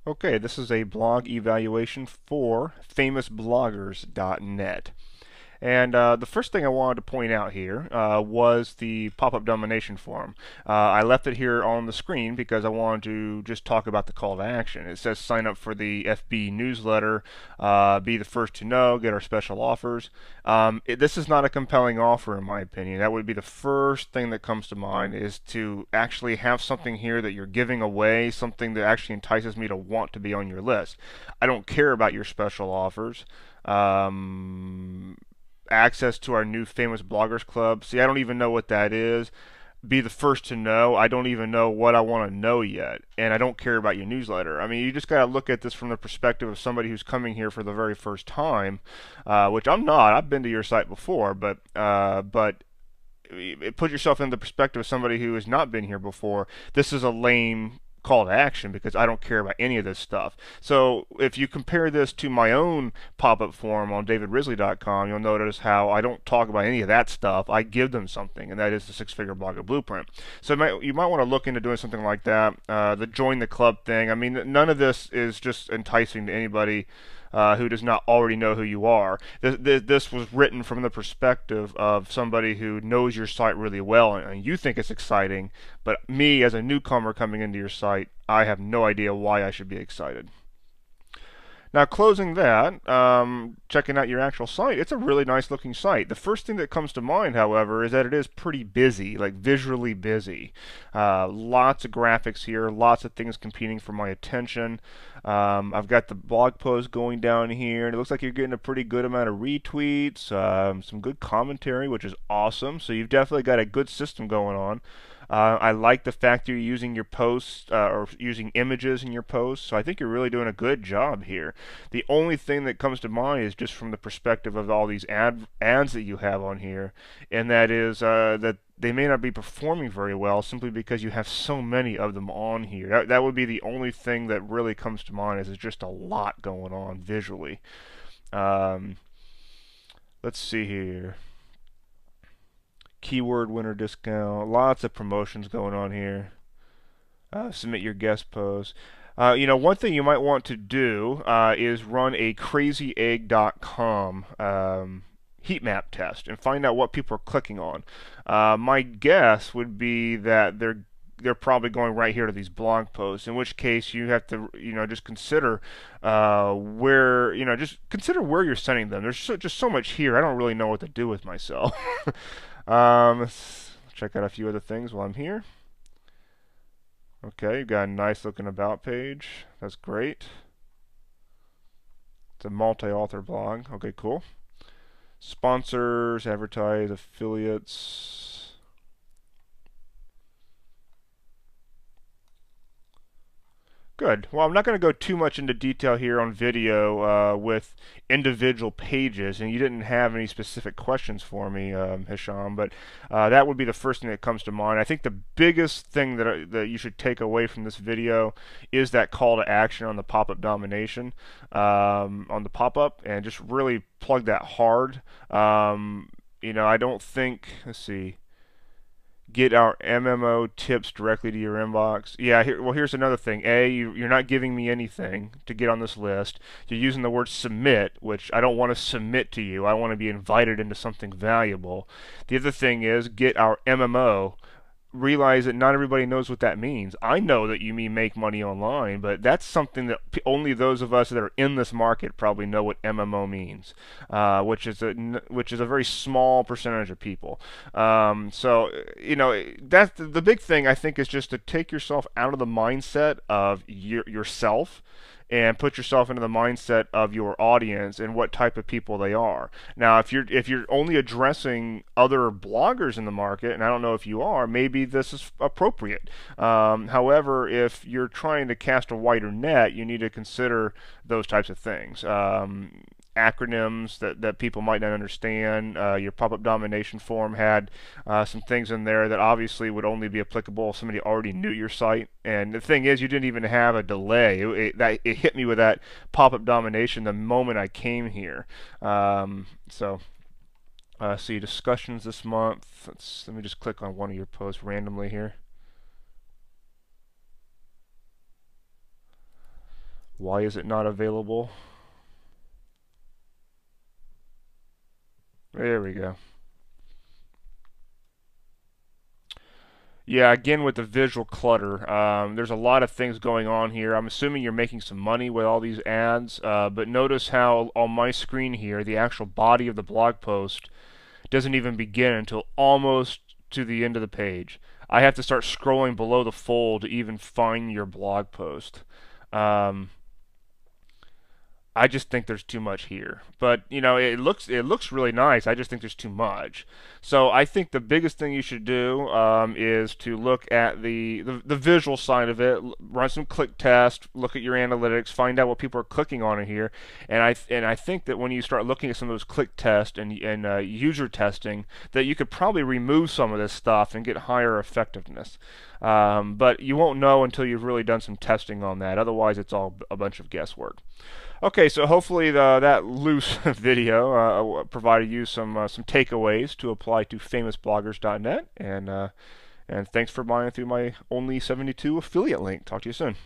Okay, this is a blog evaluation for famousbloggers.net. And the first thing I wanted to point out here was the pop-up domination form. I left it here on the screen because I wanted to just talk about the call to action. It says sign up for the FB newsletter, be the first to know, get our special offers. This is not a compelling offer in my opinion. That would be the first thing that comes to mind, is to actually have something here that you're giving away, something that actually entices me to want to be on your list. I don't care about your special offers. Access to our new famous bloggers club. See, I don't even know what that is. Be the first to know. I don't even know what I want to know yet, and I don't care about your newsletter. I mean, you just got to look at this from the perspective of somebody who's coming here for the very first time, which I'm not. I've been to your site before, but put yourself in the perspective of somebody who has not been here before. This is a lame call to action because I don't care about any of this stuff. So if you compare this to my own pop-up forum on davidrisley.com, you'll notice how I don't talk about any of that stuff. I give them something, and that is the six-figure blogger blueprint. So you might want to look into doing something like that. The join the club thing. I mean, none of this is just enticing to anybody who does not already know who you are. This was written from the perspective of somebody who knows your site really well, and you think it's exciting, but me as a newcomer coming into your site, I have no idea why I should be excited. Now, closing that, checking out your actual site, it's a really nice looking site. The first thing that comes to mind, however, is that it is pretty busy, like visually busy. Lots of graphics here, lots of things competing for my attention. I've got the blog post going down here, and it looks like you're getting a pretty good amount of retweets, some good commentary, which is awesome. So you've definitely got a good system going on. I like the fact that you're using your posts or using images in your posts, so I think you're really doing a good job here. The only thing that comes to mind is just from the perspective of all these ads that you have on here, and that is that they may not be performing very well simply because you have so many of them on here. That would be the only thing that really comes to mind, is there's just a lot going on visually. Um, let's see here. Keyword winner discount, lots of promotions going on here. Submit your guest post. One thing you might want to do is run a crazyegg.com heat map test and find out what people are clicking on. My guess would be that they're probably going right here to these blog posts, in which case you have to just consider consider where you're sending them. There's just so much here, I don't really know what to do with myself. Let's check out a few other things while I'm here. Okay, you've got a nice looking about page. That's great. It's a multi-author blog. Okay, cool. Sponsors, advertise, affiliates. Good. Well, I'm not going to go too much into detail here on video with individual pages, and you didn't have any specific questions for me, Hisham, but that would be the first thing that comes to mind. I think the biggest thing that you should take away from this video is that call to action on the pop-up domination, on the pop-up, and just really plug that hard. I don't think, let's see, get our MMO tips directly to your inbox. Yeah, here's another thing. You're not giving me anything to get on this list. You're using the word submit, which I don't want to submit to you. I want to be invited into something valuable. The other thing is get our MMO. Realize that not everybody knows what that means. I know that you mean make money online, but that's something that only those of us that are in this market probably know what MMO means, which is a very small percentage of people. That's the big thing. I think is just to take yourself out of the mindset of yourself and put yourself into the mindset of your audience and what type of people they are. Now, if you're only addressing other bloggers in the market, and I don't know if you are, maybe this is appropriate. However, if you're trying to cast a wider net, you need to consider those types of things. Acronyms that people might not understand. Your pop-up domination form had some things in there that obviously would only be applicable if somebody already knew your site. And the thing is, you didn't even have a delay. It hit me with that pop-up domination the moment I came here. See discussions this month. Let me just click on one of your posts randomly here. Why is it not available? There we go. Yeah, again with the visual clutter, there's a lot of things going on here. I'm assuming you're making some money with all these ads, but notice how on my screen here, the actual body of the blog post doesn't even begin until almost to the end of the page. I have to start scrolling below the fold to even find your blog post. Um, I just think there's too much here. But you know, it looks really nice. I just think there's too much. So I think the biggest thing you should do is to look at the visual side of it. Run some click tests. Look at your analytics. Find out what people are clicking on in here. And I think that when you start looking at some of those click tests and user testing, that you could probably remove some of this stuff and get higher effectiveness. But you won't know until you've really done some testing on that. Otherwise, it's all a bunch of guesswork. Okay, so hopefully that loose video provided you some takeaways to apply to famousbloggers.net, and thanks for buying through my only 72 affiliate link. Talk to you soon.